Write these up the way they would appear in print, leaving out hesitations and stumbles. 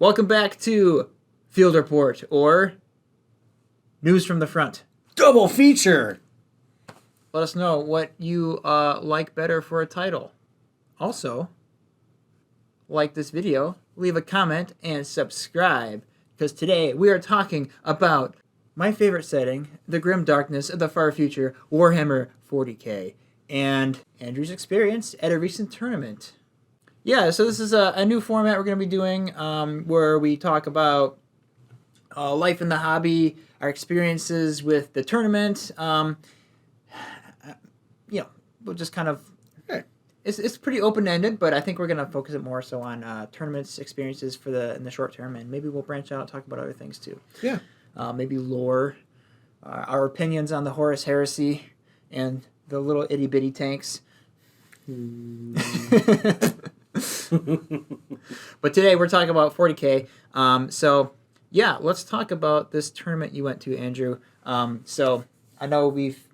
Welcome back to Field Report, or News from the Front. Double feature! Let us know what you like better for a title. Also, like this video, leave a comment, and subscribe, because today we are talking about my favorite setting, the grim darkness of the far future, Warhammer 40K, and Andrew's experience at a recent tournament. Yeah, so this is a new format we're going to be doing where we talk about life in the hobby, our experiences with the tournament. We'll just kind of... It's pretty open-ended, but I think we're going to focus it more so on tournaments, experiences in the short term, and maybe we'll branch out and talk about other things too. Yeah. Maybe lore, our opinions on the Horus Heresy, and the little itty-bitty tanks. But today we're talking about 40K. Let's talk about this tournament you went to, Andrew. So I know we've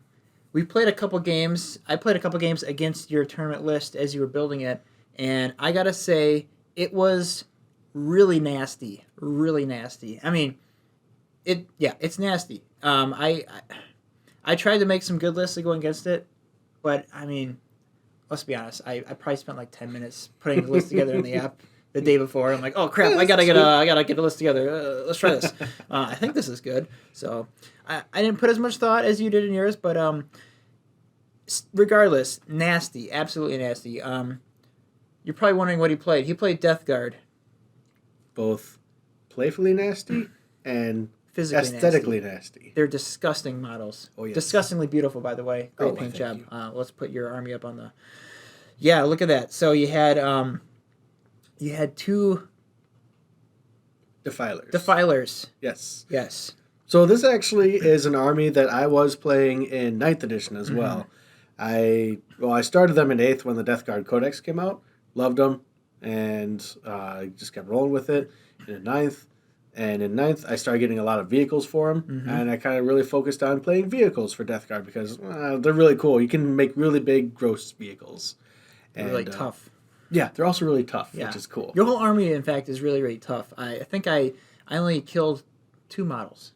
played a couple games. I played a couple games against your tournament list as you were building it, and I gotta say it was really nasty. Really nasty. I mean, it's nasty. I tried to make some good lists to go against it, but I mean, let's be honest. I probably spent like 10 minutes putting the list together in the app the day before. I'm like, oh crap, I gotta get a list together. Let's try this. I think this is good. So I didn't put as much thought as you did in yours, but regardless, nasty, absolutely nasty. You're probably wondering what he played. He played Death Guard. Both playfully nasty and Physically aesthetically nasty. They're disgusting models. Oh, yes. Disgustingly beautiful, by the way. Great paint job. Let's put your army up on the... Yeah, look at that. So you had two... Defilers. Yes. So this actually is an army that I was playing in 9th edition as well. I started them in 8th when the Death Guard Codex came out. Loved them. And just kept rolling with it. And in 9th, I started getting a lot of vehicles for them. And I kind of really focused on playing vehicles for Death Guard because they're really cool. You can make really big, gross vehicles. And, really tough. Yeah, they're also really tough, which is cool. Your whole army, in fact, is really, really tough. I think I only killed 2 models.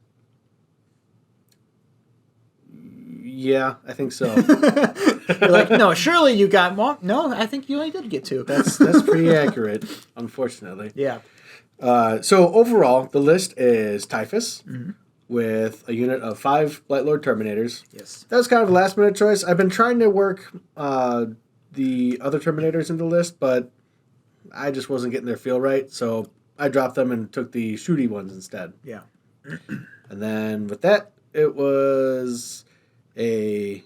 Yeah, I think so. You're like, no, surely you got more. No, I think you only did get 2. That's pretty accurate, unfortunately. Yeah. So overall, the list is Typhus with a unit of 5 Light Lord Terminators. Yes. That was kind of a last-minute choice. I've been trying to work the other Terminators into the list, but I just wasn't getting their feel right, so I dropped them and took the shooty ones instead. Yeah. And then with that, it was a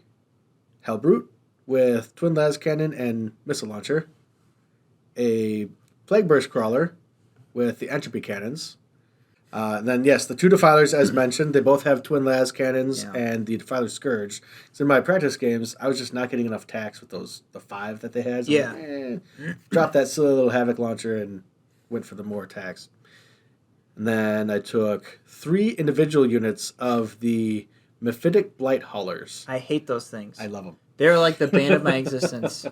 Hellbrute with Twin Las Cannon and Missile Launcher, a Plague Burst Crawler with the Entropy Cannons. Then, yes, the 2 Defilers, as mentioned, they both have Twin Las Cannons and the Defiler Scourge. So in my practice games, I was just not getting enough attacks with the 5 that they had. So dropped that silly little Havoc Launcher and went for the more attacks. And then I took 3 individual units of the Mephitic Blight Haulers. I hate those things. I love them. They're like the bane of my existence.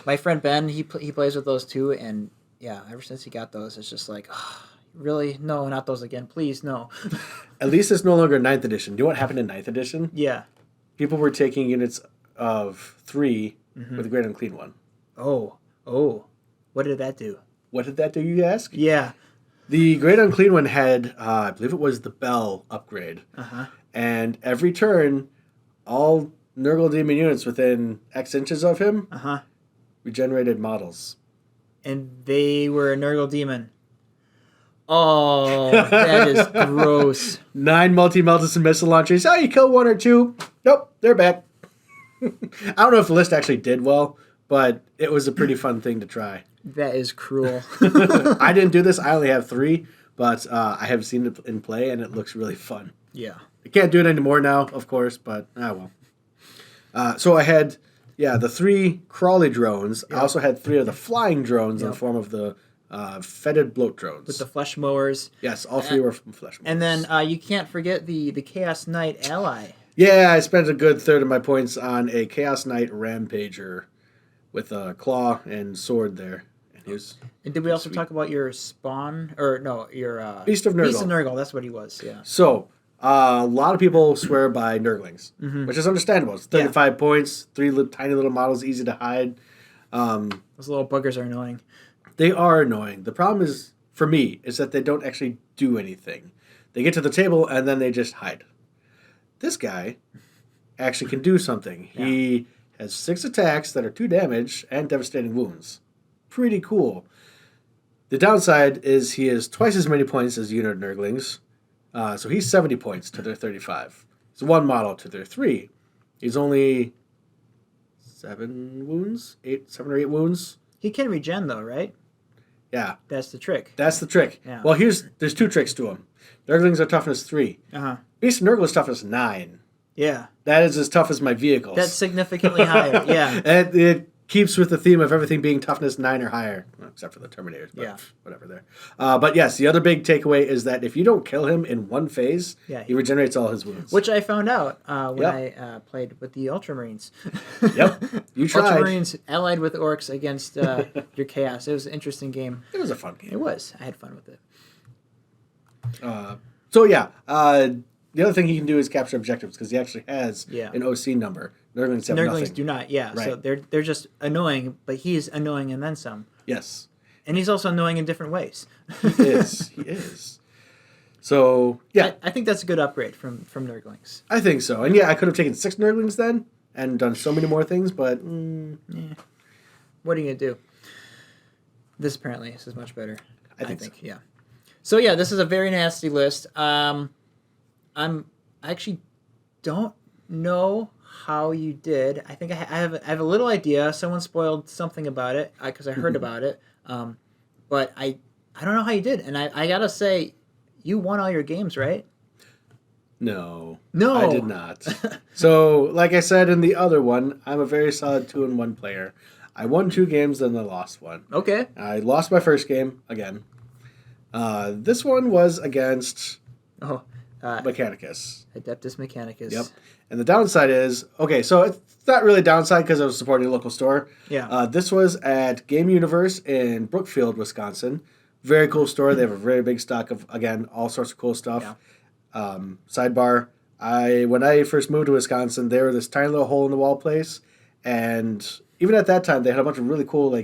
My friend Ben, he plays with those too, and yeah, ever since he got those, it's just like, oh, really? No, not those again. Please, no. At least it's no longer 9th edition. Do you know what happened in 9th edition? Yeah. People were taking units of 3 with the Great Unclean One. Oh. What did that do? What did that do, you ask? Yeah. The Great Unclean One had, I believe it was the Bell upgrade. And every turn, all Nurgle Demon units within X inches of him regenerated models. And they were a Nurgle Demon. Oh, that is gross. 9 multi-meltas and missile launchers. Oh, you kill 1 or 2. Nope, they're back. I don't know if the list actually did well, but it was a pretty fun thing to try. That is cruel. I didn't do this. I only have 3, but I have seen it in play, and it looks really fun. Yeah. I can't do it anymore now, of course, but well. So I had, the 3 crawly drones. Yep. I also had 3 of the flying drones in the form of the fetid bloat drones. With the flesh mowers. Yes, all 3 were from flesh mowers. And then you can't forget the Chaos Knight ally. Yeah, I spent a good third of my points on a Chaos Knight Rampager with a claw and sword there. And And did we also talk about your spawn or no, your Beast of Nurgle? Beast of Nurgle. That's what he was. Yeah. So a lot of people swear by Nurglings, which is understandable. It's 35 points, tiny little models, easy to hide. Those little buggers are annoying. They are annoying. The problem is, for me, is that they don't actually do anything. They get to the table and then they just hide. This guy actually can do something. Yeah. He has 6 attacks that are 2 damage and devastating wounds. Pretty cool. The downside is he has twice as many points as unit Nurglings. So he's 70 points to their 35. He's 1 model to their 3. He's only 7 wounds? 7 or 8 wounds. He can regen though, right? Yeah. That's the trick. That's the trick. Yeah. Well, there's 2 tricks to him. Nurglings are toughness 3. Beast of Nurgle is toughness 9. Yeah. That is as tough as my vehicles. That's significantly higher, yeah. It keeps with the theme of everything being toughness 9 or higher, well, except for the Terminators, but whatever there. But yes, the other big takeaway is that if you don't kill him in one phase, he regenerates all his wounds. Which I found out when I played with the Ultramarines. Yep, you tried. Ultramarines allied with Orcs against your Chaos. It was an interesting game. It was a fun game. It was. I had fun with it. The other thing he can do is capture objectives because he actually has an OC number. Nurglings have nothing. Nurglings do not, right. So they're just annoying, but he's annoying and then some. Yes. And he's also annoying in different ways. He is. So, yeah. I think that's a good upgrade from Nurglings. I think so. And I could have taken 6 Nurglings then and done so many more things, but... What are you going to do? This is much better. I think so. Yeah. So, yeah, this is a very nasty list. I actually don't know how you did. I think I have a little idea. Someone spoiled something about it because I heard about it. But I don't know how you did. And I gotta say, you won all your games, right? No, I did not. So, like I said in the other one, I'm a very solid 2-1 player. I won 2 games, then I lost 1. Okay. I lost my first game again. This one was against Mechanicus. Adeptus Mechanicus. Yep. And the downside is, so it's not really a downside because I was supporting a local store. Yeah. This was at Game Universe in Brookfield, Wisconsin. Very cool store. They have a very big stock of, again, all sorts of cool stuff. Yeah. Sidebar, when I first moved to Wisconsin, they were this tiny little hole-in-the-wall place. And even at that time, they had a bunch of really cool,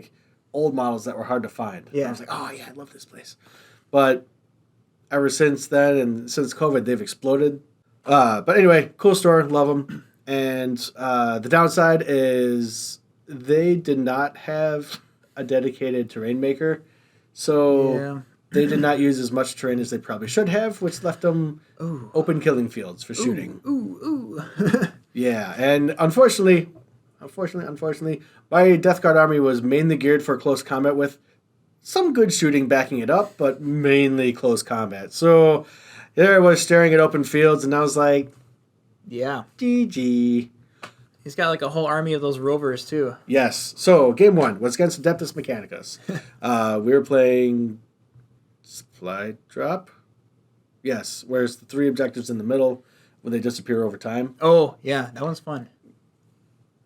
old models that were hard to find. Yeah. And I was like, I love this place. But ever since then and since COVID, they've exploded. But anyway, cool store, love them. And the downside is they did not have a dedicated terrain maker. So they did not use as much terrain as they probably should have, which left them open killing fields for shooting. Yeah, and unfortunately, my Death Guard army was mainly geared for close combat with some good shooting backing it up, but mainly close combat. So there I was staring at open fields, and I was like, GG. He's got a whole army of those rovers, too. Yes. So game 1 was against Adeptus Mechanicus. We were playing Supply Drop. Yes, where's the 3 objectives in the middle when they disappear over time. Oh, yeah, that one's fun.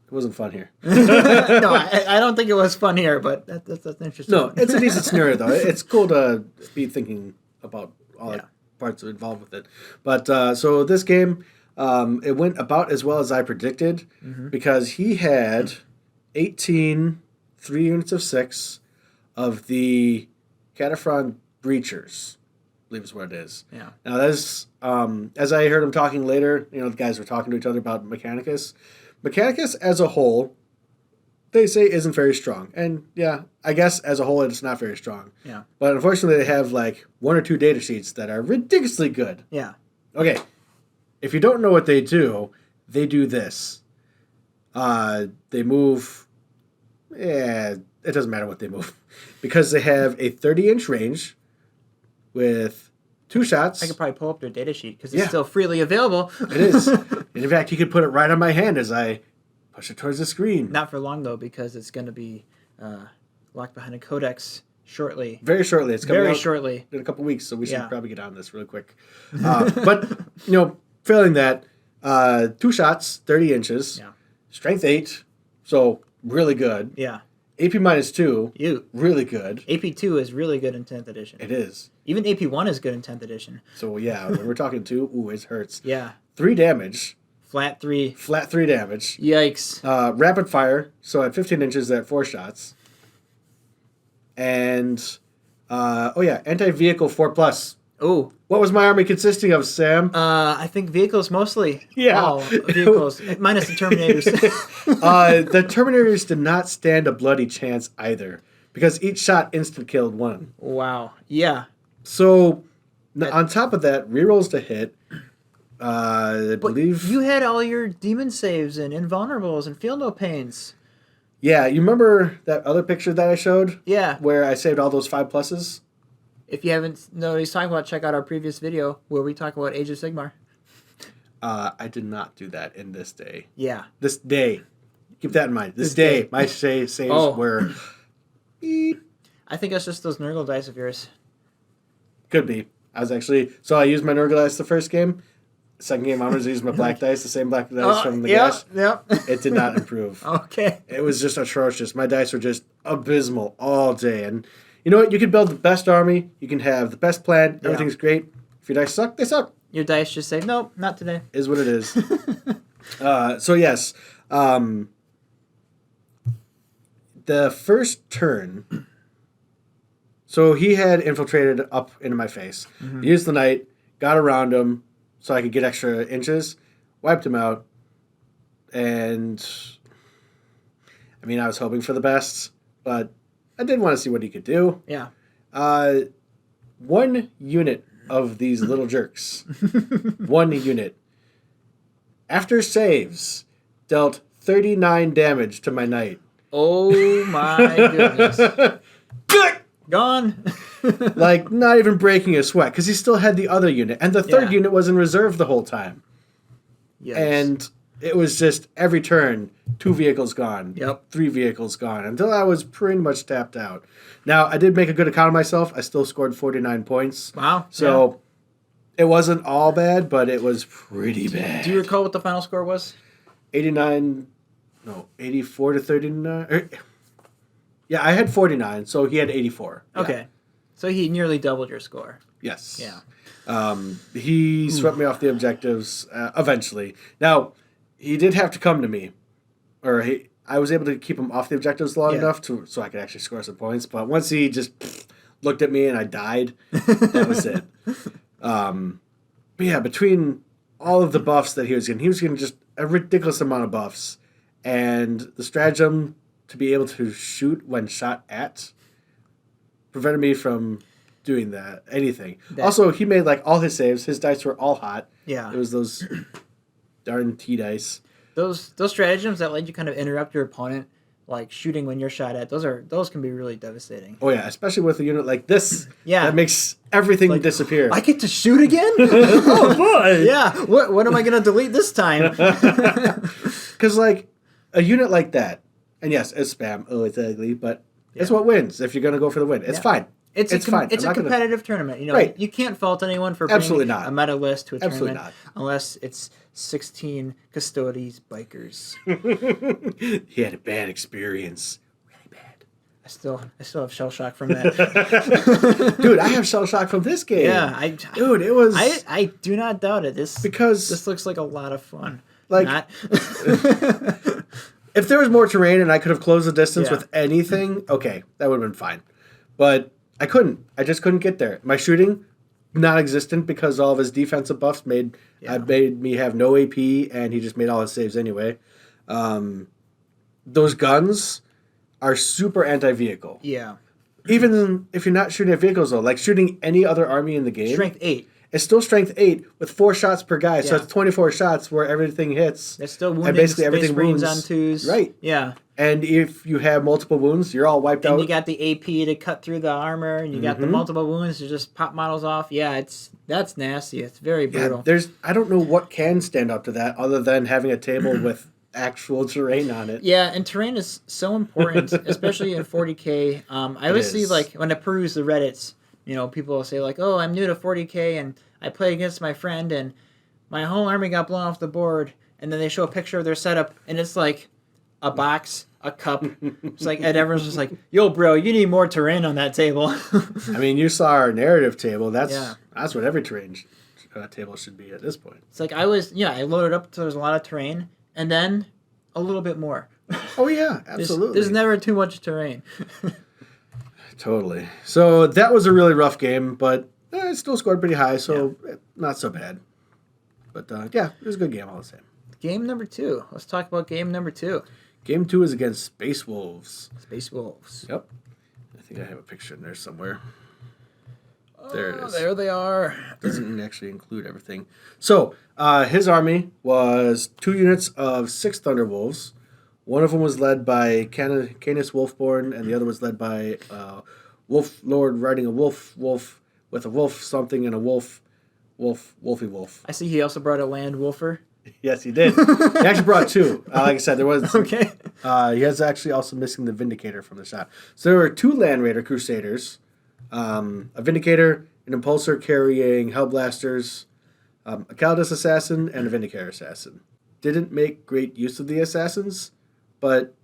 It wasn't fun here. No, I don't think it was fun here, but that's interesting. No, it's a decent scenario, though. It's cool to be thinking about all the parts involved with it. But so this game, it went about as well as I predicted because he had 18 3 units of 6 of the Cataphren Breachers, I believe is what it is. Yeah. Now, that is, as I heard him talking later, the guys were talking to each other about Mechanicus. Mechanicus as a whole, they say isn't very strong. And I guess as a whole it's not very strong. Yeah. But unfortunately they have 1 or 2 data sheets that are ridiculously good. Yeah. Okay. If you don't know what they do this. They move. Yeah, it doesn't matter what they move. Because they have a 30-inch range with 2 shots. I could probably pull up their data sheet because it's still freely available. It is. And in fact, you could put it right on my hand as I push it towards the screen. Not for long, though, because it's going to be locked behind a codex shortly. Very shortly. It's coming Very out shortly. in a couple weeks, so we should probably get on this real quick. But, failing that, 2 shots, 30 inches, strength 8, so really good. Yeah. AP -2, You. really good. AP2 is really good in 10th edition. It is. Even AP1 is good in 10th edition. So yeah, when we're talking 2, ooh, it hurts. Yeah. 3 damage. Flat 3. Flat 3 damage. Yikes. Rapid fire, so at 15 inches at 4 shots. And, anti-vehicle 4+. Oh. What was my army consisting of, Sam? I think vehicles mostly. Yeah. All vehicles. Minus the Terminators. The Terminators did not stand a bloody chance either, because each shot instant killed one. Wow. Yeah. So, on top of that, rerolls to hit. I believe you had all your demon saves and invulnerables and feel no pains. Yeah, you remember that other picture that I showed? Yeah. Where I saved all those 5+? If you haven't know what he's talking about, check out our previous video where we talk about Age of Sigmar. I did not do that in this day. Yeah. This day. Keep that in mind. This day. My saves were... I think that's just those Nurgle dice of yours. Could be. So I used my Nurgle dice the first game. Second game, I'm going to use my black dice, the same black dice from the Gash. Yep. It did not improve. Okay. It was just atrocious. My dice were just abysmal all day. And you know what? You can build the best army. You can have the best plan. Everything's great. If your dice suck, they suck. Your dice just say, nope, not today. Is what it is. So yes. The first turn... So he had infiltrated up into my face. Mm-hmm. Used the knight, got around him, so I could get extra inches, wiped him out, and I mean, I was hoping for the best, but I did want to see what he could do. Yeah. One unit of these little jerks, one unit, after saves, dealt 39 damage to my knight. Oh my goodness. Gone. Like, not even breaking a sweat, because he still had the other unit. And the third unit was in reserve the whole time. Yes. And it was just every turn, 2 vehicles gone. Yep. 3 vehicles gone, until I was pretty much tapped out. Now, I did make a good account of myself. I still scored 49 points. Wow. So, it wasn't all bad, but it was pretty bad. Do you recall what the final score was? 84 to 39. Yeah, I had 49, so he had 84. Okay. Yeah. So he nearly doubled your score. Yes. Yeah. He swept me off the objectives eventually. Now, he did have to come to me. I was able to keep him off the objectives long enough so I could actually score some points. But once he just looked at me and I died, that was it. But yeah, between all of the buffs that he was getting just a ridiculous amount of buffs. And the stratagem to be able to shoot when shot at prevented me from doing anything. Also, he made like all his saves. His dice were all hot. Yeah. It was those darn T dice. Those stratagems that let you kind of interrupt your opponent, like shooting when you're shot at, those can be really devastating. Oh yeah, especially with a unit like this. Yeah. That makes everything disappear. I get to shoot again? Oh boy. Yeah. What am I gonna delete this time? Because like a unit like that, and yes, it's spam. Oh, it's ugly, but it's what wins if you're going to go for the win. It's fine. It's fine. It's a competitive tournament. You know, you can't fault anyone for bringing a meta list to a tournament unless it's 16 Custodes bikers. He had a bad experience. Really bad. I still have shell shock from that. Dude, I have shell shock from this game. Yeah, it was. I do not doubt it. This looks like a lot of fun. Like, if there was more terrain and I could have closed the distance with anything, okay, that would have been fine. But I couldn't. I just couldn't get there. My shooting, non-existent because all of his defensive buffs made me have no AP, and he just made all his saves anyway. Those guns are super anti-vehicle. Yeah. Even if you're not shooting at vehicles, though, like shooting any other army in the game. Strength 8. It's still strength 8 with 4 shots per guy, so it's 24 shots where everything hits. It's still wounding, and basically everything wounds wounds on 2s. Right. Yeah. And if you have multiple wounds, you're all wiped out. And you got the AP to cut through the armor, and you got the multiple wounds to just pop models off. Yeah, that's nasty. It's very brutal. Yeah, I don't know what can stand up to that other than having a table with actual terrain on it. Yeah, and terrain is so important, especially in 40K. I always see, like, when I peruse the Reddits, you know, people will say, like, oh, I'm new to 40K, and I played against my friend, and my whole army got blown off the board, and then they show a picture of their setup, and it's like a box, a cup. It's like, and everyone's just like, "Yo, bro, you need more terrain on that table." I mean, you saw our narrative table. That's Yeah. that's what every terrain table should be at this point. It's like I loaded up so there's a lot of terrain, and then a little bit more. Oh yeah, absolutely. There's never too much terrain. Totally. So that was a really rough game, but it still scored pretty high, so not so bad. But yeah, it was a good game all the same. Game number 2. Let's talk about game number 2. Game 2 is against Space Wolves. Space Wolves. Yep. I think I have a picture in there somewhere. There it is. There they are. Doesn't actually include everything. So his army was 2 units of 6 Thunderwolves. One of them was led by Canis Wolfborn, and the other was led by Wolf Lord riding a wolf with a wolf something and a wolfy wolf. I see he also brought a land wolfer. Yes, he did. He actually brought 2. Like I said, there was... Okay. He has actually also missing the Vindicator from the shot. So there were 2 Land Raider Crusaders, a Vindicator, an Impulsor carrying Hellblasters, a Kaldis Assassin, and a Vindicator Assassin. Didn't make great use of the Assassins, but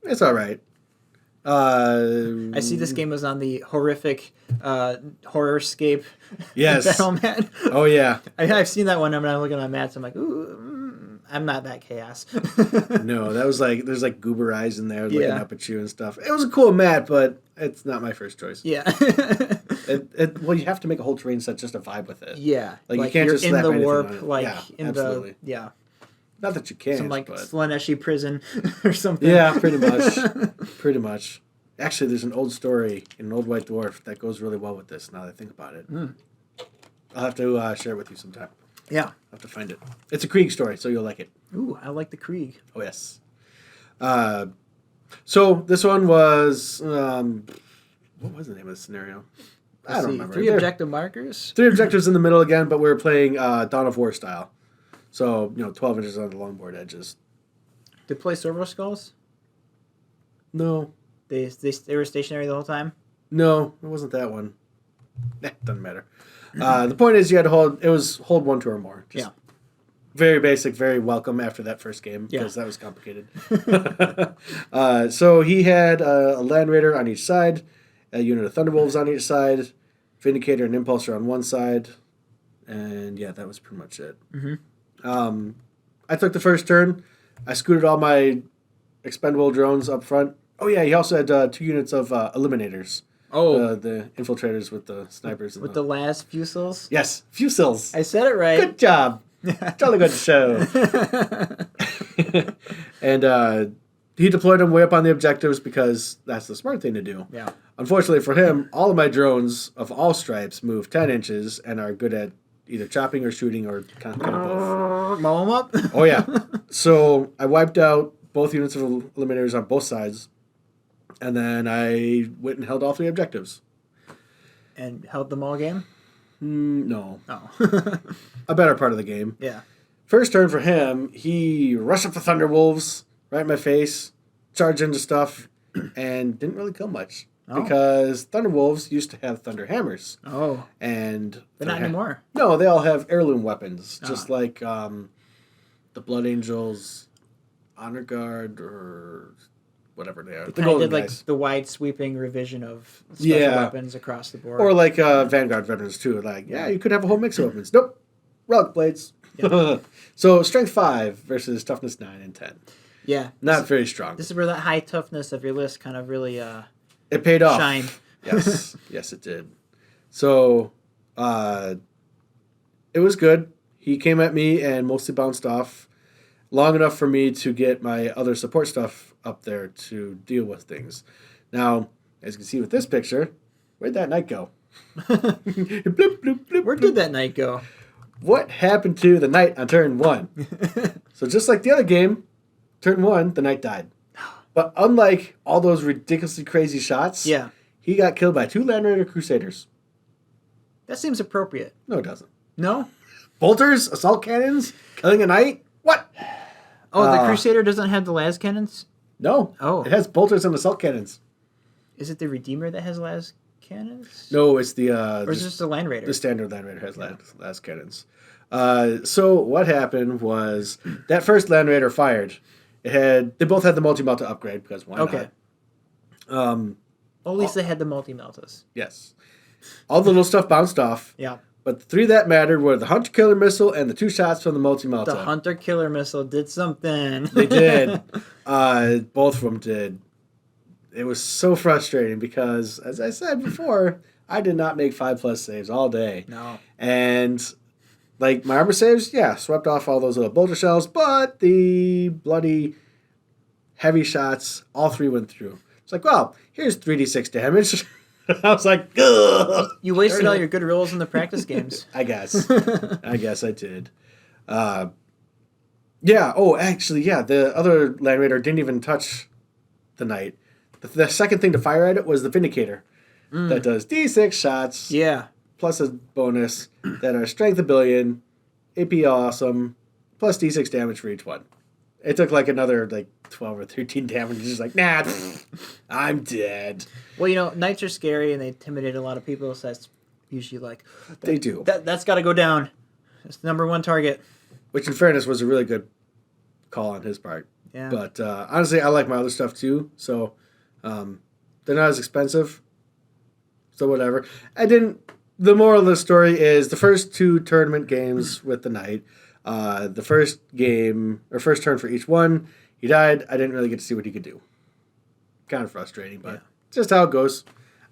it's all right. I see this game was on the horrific Horrorscape Yes. Battlemat. Oh, yeah. I've seen that one. I'm looking at Matt's. I'm like, ooh, I'm not that chaos. No, that was like, there's like goober eyes in there looking Yeah. up at you and stuff. It was a cool mat, but it's not my first choice. Yeah. Well, you have to make a whole terrain set just to vibe with it. Yeah. Like, you can't you're just in slap the anything warp, on it. like Yeah, in absolutely. the yeah. Not that you can, Some like but... Slaneshi prison or something. Yeah, pretty much. Pretty much. Actually, there's an old story in an old white dwarf that goes really well with this now that I think about it. I'll have to share it with you sometime. Yeah. I'll have to find it. It's a Krieg story, so you'll like it. Ooh, I like the Krieg. Oh, yes. So this one was... what was the name of the scenario? I don't remember. 3 objective markers. 3 objectives in the middle again, but we were playing Dawn of War style. So, 12 inches on the longboard edges. Did play servo skulls? No. They were stationary the whole time? No, it wasn't that one. Doesn't matter. The point is you had to hold... It was hold 1, 2, or more. Just very basic, very welcome after that first game, because that was complicated. So he had a Land Raider on each side, a unit of Thunderwolves on each side, Vindicator and Impulsor on one side, and yeah, that was pretty much it. I took the first turn. I scooted all my expendable drones up front. Oh yeah, he also had 2 units of Eliminators. Oh. The infiltrators with the snipers. With the last fusils? Yes, Fusils. I said it right. Good job. Jolly good show. And he deployed them way up on the objectives because that's the smart thing to do. Yeah. Unfortunately for him, all of my drones of all stripes move 10 inches and are good at either chopping or shooting or kind of both. Mow them up? Oh, yeah. So I wiped out both units of eliminators on both sides, and then I went and held all 3 objectives. And held them all game? No. Oh. A better part of the game. Yeah. First turn for him, he rushed up the Thunderwolves right in my face, charged into stuff, and didn't really kill much. Oh. Because Thunderwolves used to have Thunder Hammers. Oh. And But not anymore. No, they all have heirloom weapons, just like the Blood Angels, Honor Guard, or whatever they are. They The kind of golden did like guys. the wide sweeping revision of special weapons across the board. Or like Vanguard veterans too. Like, yeah, you could have a whole mix of weapons. Nope. Relic blades. Yep. So strength 5 versus toughness 9 and 10. Yeah. Not very strong. This is where that high toughness of your list kind of really It paid off. shined. Yes. Yes, it did. So it was good. He came at me and mostly bounced off long enough for me to get my other support stuff up there to deal with things. Now, as you can see with this picture, where'd that knight go? Bloop, bloop, bloop, Where bloop. did that knight go? What happened to the knight on turn 1? So just like the other game, turn 1, the knight died. But unlike all those ridiculously crazy shots, Yeah. he got killed by 2 Land Raider Crusaders. That seems appropriate. No, it doesn't. No? Bolters, assault cannons, killing a knight? What? Oh, the Crusader doesn't have the las cannons? No. Oh. It has bolters and assault cannons. Is it the Redeemer that has las cannons? No, it's the... Or is it just the Land Raider? The standard Land Raider has las cannons. So what happened was that first Land Raider fired. They both had the multi-melta upgrade because why Okay. not? Well, at least they had the multi-meltas. Yes. All the little stuff bounced off. Yeah. But the 3 that mattered were the Hunter Killer Missile and the 2 shots from the multi-melta. The Hunter Killer Missile did something. They did. Both of them did. It was so frustrating because, as I said before, I did not make 5+ saves all day. No. And, like, my armor saves, swept off all those little boulder shells, but the bloody heavy shots, all 3 went through. It's like, well, here's 3d6 damage. I was like, ugh. You wasted all your good rolls in the practice games. I guess. I guess I did. Yeah. Oh, actually, yeah. The other Land Raider didn't even touch the Knight. The second thing to fire at it was the Vindicator. That does D6 shots. Yeah. Plus a bonus that are Strength 1 billion, AP awesome, plus D6 damage for each one. It took like another 12 or 13 damage. Just like, nah, I'm dead. Well, Knights are scary and they intimidate a lot of people, so that's usually They do. That's got to go down. It's the number 1 target. Which, in fairness, was a really good call on his part. Yeah. But honestly, I like my other stuff too. So they're not as expensive. So whatever. The moral of the story is the first 2 tournament games with the Knight. The first game, or first turn for each one, he died. I didn't really get to see what he could do. Kind of frustrating, but it's just how it goes.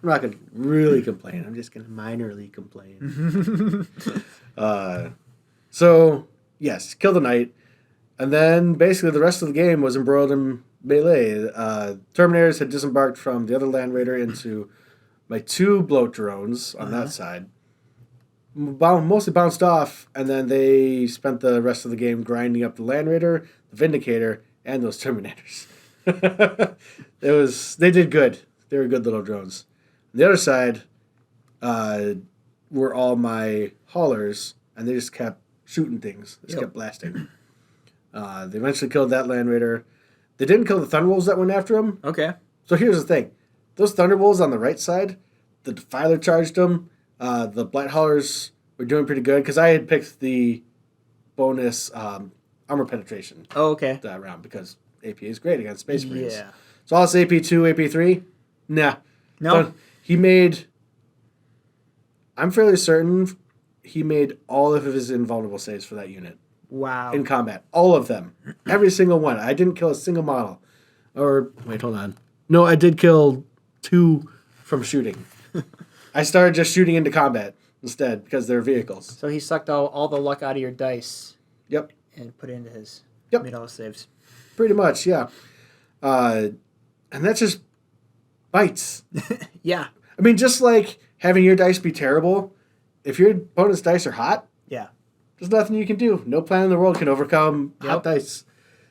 I'm not going to really complain. I'm just going to minorly complain. So, yes, killed the Knight. And then basically the rest of the game was embroiled in melee. Terminators had disembarked from the other Land Raider into my 2 bloat drones on that side. Mostly bounced off, and then they spent the rest of the game grinding up the Land Raider, the Vindicator, and those Terminators. They did good. They were good little drones. The other side were all my haulers, and they just kept shooting things. They just kept blasting. They eventually killed that Land Raider. They didn't kill the Thunderwolves that went after him. Okay. So here's the thing. Those Thunderwolves on the right side, the Defiler charged them. The Blight Haulers were doing pretty good because I had picked the bonus armor penetration Oh, okay. that round because AP is great against Space Marines. Yeah. So all this AP2, AP3, nah. No. I'm fairly certain he made all of his invulnerable saves for that unit Wow. in combat. All of them. Every single one. I didn't kill a single model. Or, wait, hold on. No, I did kill 2 from shooting. I started just shooting into combat instead because they're vehicles. So he sucked all the luck out of your dice. Yep. And put it into his. Yep. Made all his saves. Pretty much, yeah. And that's just bites. Yeah. I mean, just like having your dice be terrible, if your opponent's dice are hot, Yeah. there's nothing you can do. No plan in the world can overcome hot Yep. dice.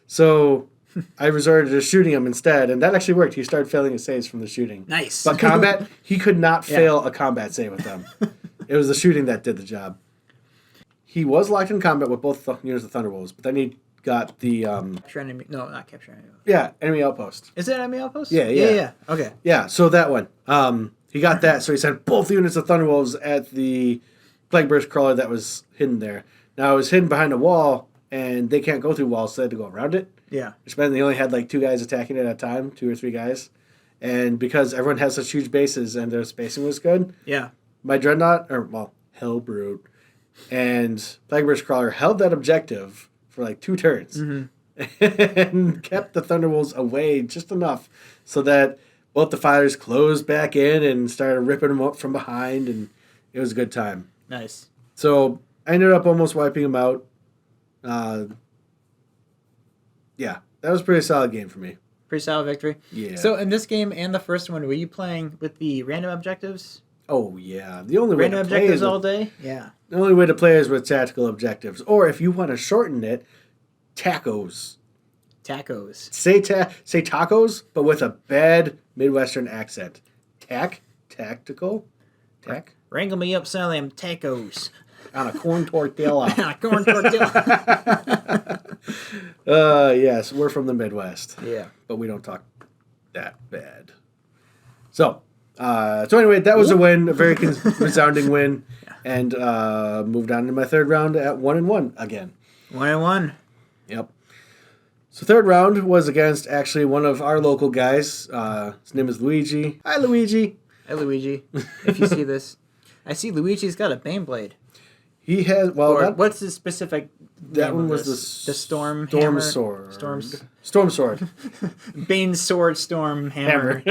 So I resorted to shooting him instead, and that actually worked. He started failing his saves from the shooting. Nice. But combat, he could not fail a combat save with them. It was the shooting that did the job. He was locked in combat with both units of Thunderwolves, but then he got the Capture enemy. No, not capture enemy. enemy outpost. Is it enemy outpost? Yeah. Yeah. Okay. Yeah, so that one. He got that, so he sent both units of Thunderwolves at the Plague Burst Crawler that was hidden there. Now, it was hidden behind a wall, and they can't go through walls, so they had to go around it. Yeah. Which meant they only had 2 guys attacking it at a time, 2 or 3 guys. And because everyone has such huge bases and their spacing was good, Yeah. my Dreadnought, Hellbrute, and Plague Burst Crawler held that objective for 2 turns. And kept the Thunderwolves away just enough so that both the fighters closed back in and started ripping them up from behind, and it was a good time. Nice. So I ended up almost wiping them out. Yeah, that was a pretty solid game for me. Pretty solid victory. Yeah. So in this game and the first one, were you playing with the random objectives? Oh yeah, the only way Random to play objectives is all day? Yeah. the only way to play is with tactical objectives, or if you want to shorten it, tacos. Tacos. Say tacos, but with a bad Midwestern accent. Tactical, Wrangle me up some of them tacos. on a corn tortilla. Corn tortilla. Yes, we're from the Midwest. Yeah. But we don't talk that bad. So anyway, that was a win, a very resounding win, and moved on to my third round at 1-1 again. 1-1. Yep. So third round was against actually one of our local guys. His name is Luigi. Hi, Luigi. Hey, Luigi. If you see this, I see Luigi's got a Baneblade. He has What's his specific? That one was the Storm Sword. Storm Sword. Bane Sword Storm Hammer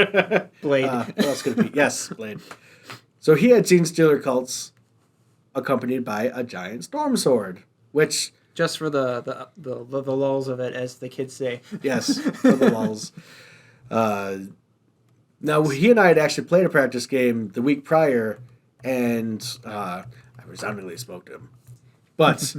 Blade. What else could it be? Yes, Blade. So he had Gene Stealer cults accompanied by a giant Storm Sword, which just for the lulls of it, as the kids say. Yes, for the lulls. Now he and I had actually played a practice game the week prior, and I resoundingly smoked him. But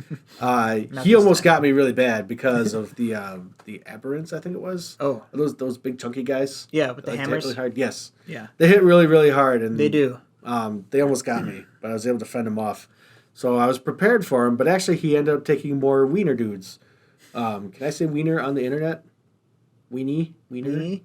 he almost got me really bad because of the aberrants, I think it was. Oh, those big chunky guys. Yeah, with the hammers. Really hard. Yes. Yeah. They hit really, really hard, and they do. They almost got me, but I was able to fend him off. So I was prepared for him, but actually he ended up taking more wiener dudes. Can I say wiener on the internet? Weenie? Wiener? Weenie?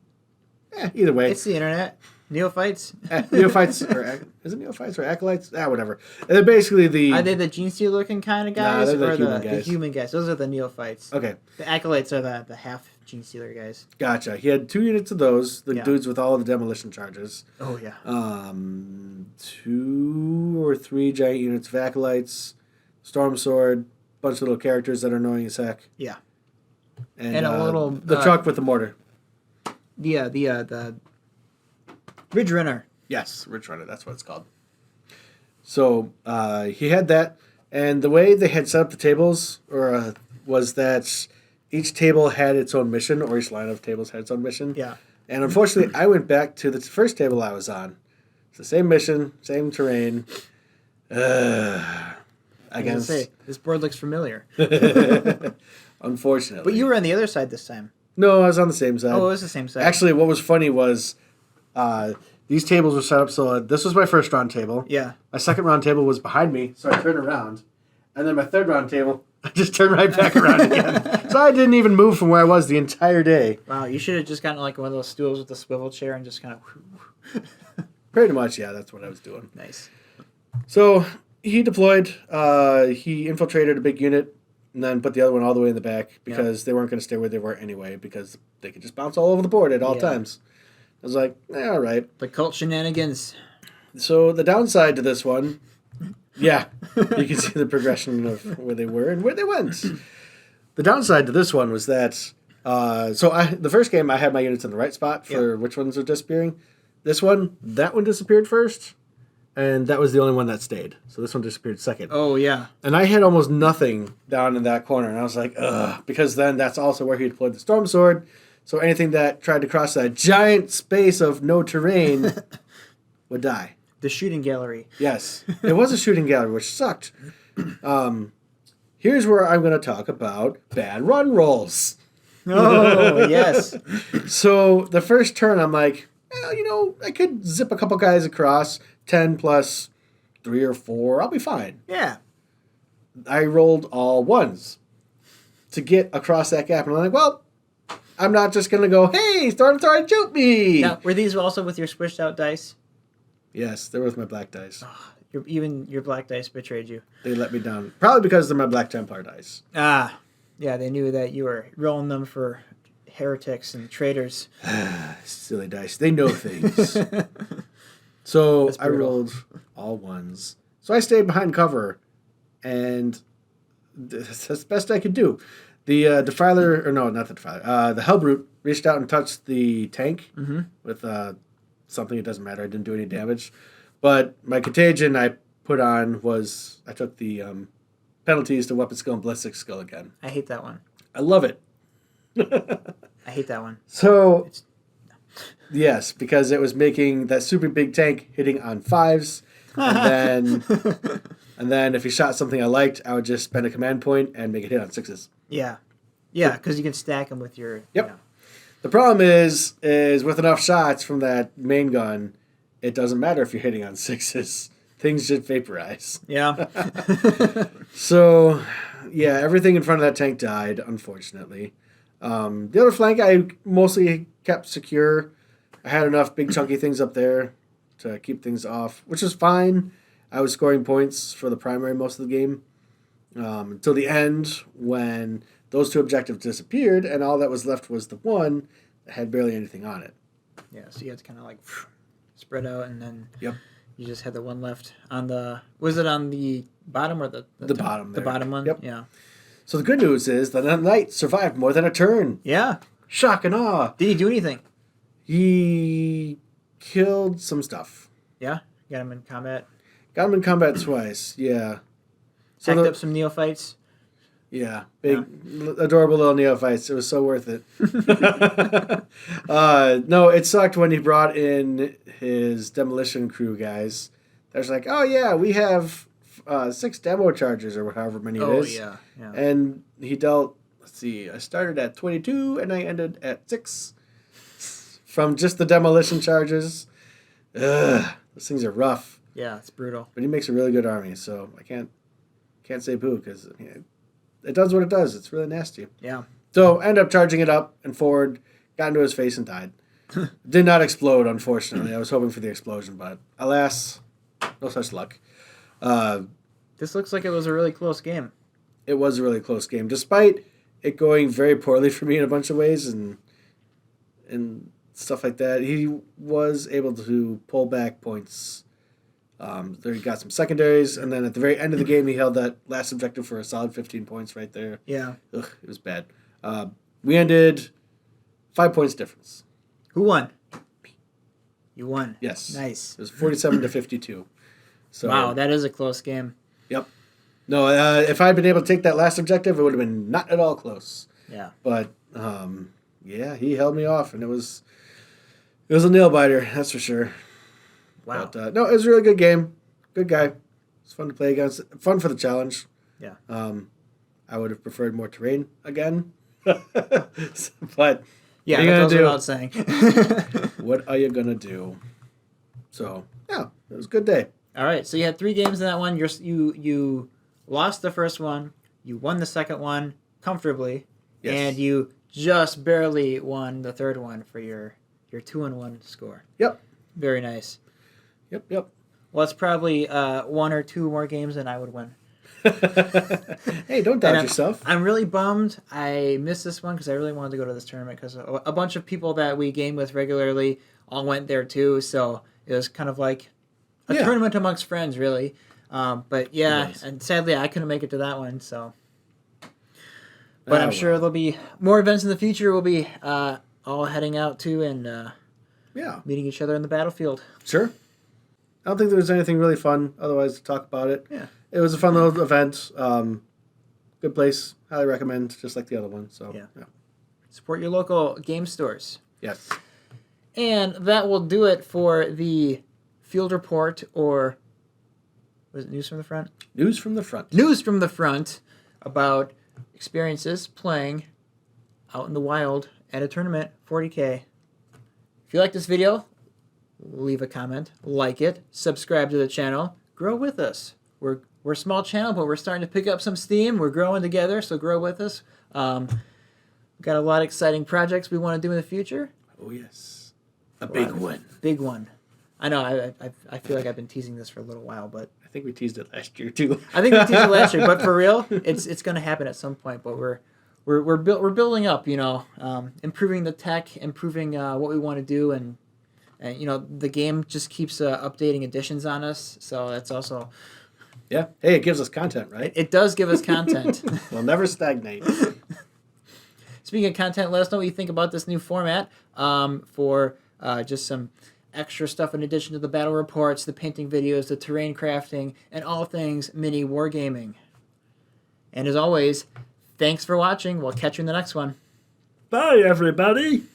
Yeah, either way. It's the internet. Neophytes? Neophytes, is it neophytes or acolytes? Whatever. And they're basically the... Are they the Gene Stealer looking kind of guys? Nah, they're or human the guys. human guys? Those are the neophytes. Okay. The acolytes are the half Gene Stealer guys. Gotcha. He had 2 units of those, the Yeah. dudes with all of the demolition charges. Oh, yeah. 2 or 3 giant units of acolytes, Storm Sword, bunch of little characters that are annoying as heck. Yeah. And a little... the truck with the mortar. The Ridge Runner. Yes, Ridge Runner, that's what it's called. So he had that, and the way they had set up the tables was that each table had its own mission, or each line of tables had its own mission. Yeah. And unfortunately, I went back to the first table I was on. It's the same mission, same terrain. I guess. Say, this board looks familiar. Unfortunately. But you were on the other side this time. No, I was on the same side. Oh, it was the same side. Actually, what was funny was these tables were set up so this was my first round table. Yeah. My second round table was behind me, so I turned around. And then my third round table, I just turned right back around again. So I didn't even move from where I was the entire day. Wow, you should have just gotten like one of those stools with a swivel chair and just kind of... Pretty much, yeah, that's what I was doing. Nice. So he deployed. He infiltrated a big unit and then put the other one all the way in the back because they weren't going to stay where they were anyway because they could just bounce all over the board at all times. I was like, all right. The cult shenanigans. So the downside to this one, yeah, you can see the progression of where they were and where they went. The downside to this one was that, the first game I had my units in the right spot for which ones are disappearing. This one, that one disappeared first, and that was the only one that stayed. So this one disappeared second. Oh, yeah. And I had almost nothing down in that corner, and I was like, ugh, because then that's also where he deployed the Storm Sword. So anything that tried to cross that giant space of no terrain would die. The shooting gallery. Yes. It was a shooting gallery, which sucked. Here's where I'm going to talk about bad run rolls. Oh, yes. So the first turn, I'm like, well, I could zip a couple guys across, 10 plus 3 or 4, I'll be fine. Yeah. I rolled all ones to get across that gap, and I'm like, well, I'm not just going to go, hey, Storm Sword, shoot me! Now, were these also with your squished out dice? Yes, they're with my black dice. Even your black dice betrayed you. They let me down. Probably because they're my Black Templar dice. Ah, yeah, they knew that you were rolling them for heretics and traitors. Silly dice. They know things. So I rolled all ones. So I stayed behind cover, and that's the best I could do. The Defiler, or no, not the Defiler, the Hellbrute reached out and touched the tank with something, it doesn't matter, I didn't do any damage. But my contagion I put on was, I took the penalties to weapon skill and ballistic skill again. I hate that one. I love it. I hate that one. So, yes, because it was making that super big tank hitting on 5s, and then if he shot something I liked, I would just spend a command point and make it hit on 6s. Yeah. Yeah, because you can stack them with your... Yep. The problem is with enough shots from that main gun, it doesn't matter if you're hitting on 6s. Things just vaporize. Yeah. So, yeah, everything in front of that tank died, unfortunately. The other flank I mostly kept secure. I had enough big chunky things up there to keep things off, which was fine. I was scoring points for the primary most of the game. Until the end when those 2 objectives disappeared, and all that was left was the one that had barely anything on it. Yeah, so you had to kind of like spread out, and then Yep. you just had the one left on the. Was it on the bottom or the bottom? The There. bottom one. Yep. Yeah. So the good news is that the knight survived more than a turn. Yeah. Shock and awe. Did he do anything? He killed some stuff. Yeah. Got him in combat. Got him in combat twice. Yeah. So Hacked up some neophytes. Yeah, big, adorable little neophytes. It was so worth it. No, it sucked when he brought in his demolition crew guys. There's like, oh yeah, we have 6 demo charges or however many it is. Yeah. And he dealt, let's see, I started at 22 and I ended at 6 from just the demolition charges. Ugh, those things are rough. Yeah, it's brutal. But he makes a really good army, so I can't say boo because it does what it does. It's really nasty. Yeah. So I ended up charging it up and forward, got into his face and died. Did not explode, unfortunately. I was hoping for the explosion, but alas, no such luck. This looks like it was a really close game. It was a really close game, despite it going very poorly for me in a bunch of ways and stuff like that. He was able to pull back points. There he got some secondaries, and then at the very end of the game, he held that last objective for a solid 15 points right there. Yeah. Ugh, it was bad. We ended 5 points difference. Who won? Me. You won. Yes. Nice. It was 47 to 52. So, wow, that is a close game. Yep. No, if I'd been able to take that last objective, it would have been not at all close. Yeah. But, yeah, he held me off, and it was a nail biter, that's for sure. Wow. But, no, it was a really good game. Good guy. It's fun to play against. Fun for the challenge. Yeah. I would have preferred more terrain again. But yeah, what that goes do? without saying. What are you going to do? So, yeah, it was a good day. All right, so you had 3 games in that one. You lost the first one. You won the second one comfortably. Yes. And you just barely won the third one for your 2-1 score. Yep. Very nice. Yep. Well, it's probably 1 or 2 more games than I would win. Hey, don't doubt yourself. I'm really bummed I missed this one because I really wanted to go to this tournament because a bunch of people that we game with regularly all went there too. So it was kind of like a tournament amongst friends, really. But yeah, and sadly I couldn't make it to that one. So, but I'm sure there'll be more events in the future. We'll be all heading out to and meeting each other in the battlefield. Sure. I don't think there was anything really fun otherwise to talk about it. Yeah. It was a fun little event. Good place. Highly recommend, just like the other one. So yeah. Support your local game stores. Yes. And that will do it for the field report, or was it News from the Front? News from the front. News from the Front about experiences playing out in the wild at a tournament, 40K. If you like this video, leave a comment, like it, subscribe to the channel, grow with us. We're a small channel, but we're starting to pick up some steam. We're growing together, so grow with us. We've got a lot of exciting projects we want to do in the future. Oh, yes. A big one. Big one. I know, I feel like I've been teasing this for a little while, but... I think we teased it last year, too. I think we teased it last year, but for real, it's going to happen at some point, but we're building up, improving the tech, improving what we want to do, and the game just keeps updating additions on us, so that's also... Yeah. Hey, it gives us content, right? It does give us content. We'll never stagnate. Speaking of content, let us know what you think about this new format for just some extra stuff in addition to the battle reports, the painting videos, the terrain crafting, and all things mini wargaming. And as always, thanks for watching. We'll catch you in the next one. Bye, everybody.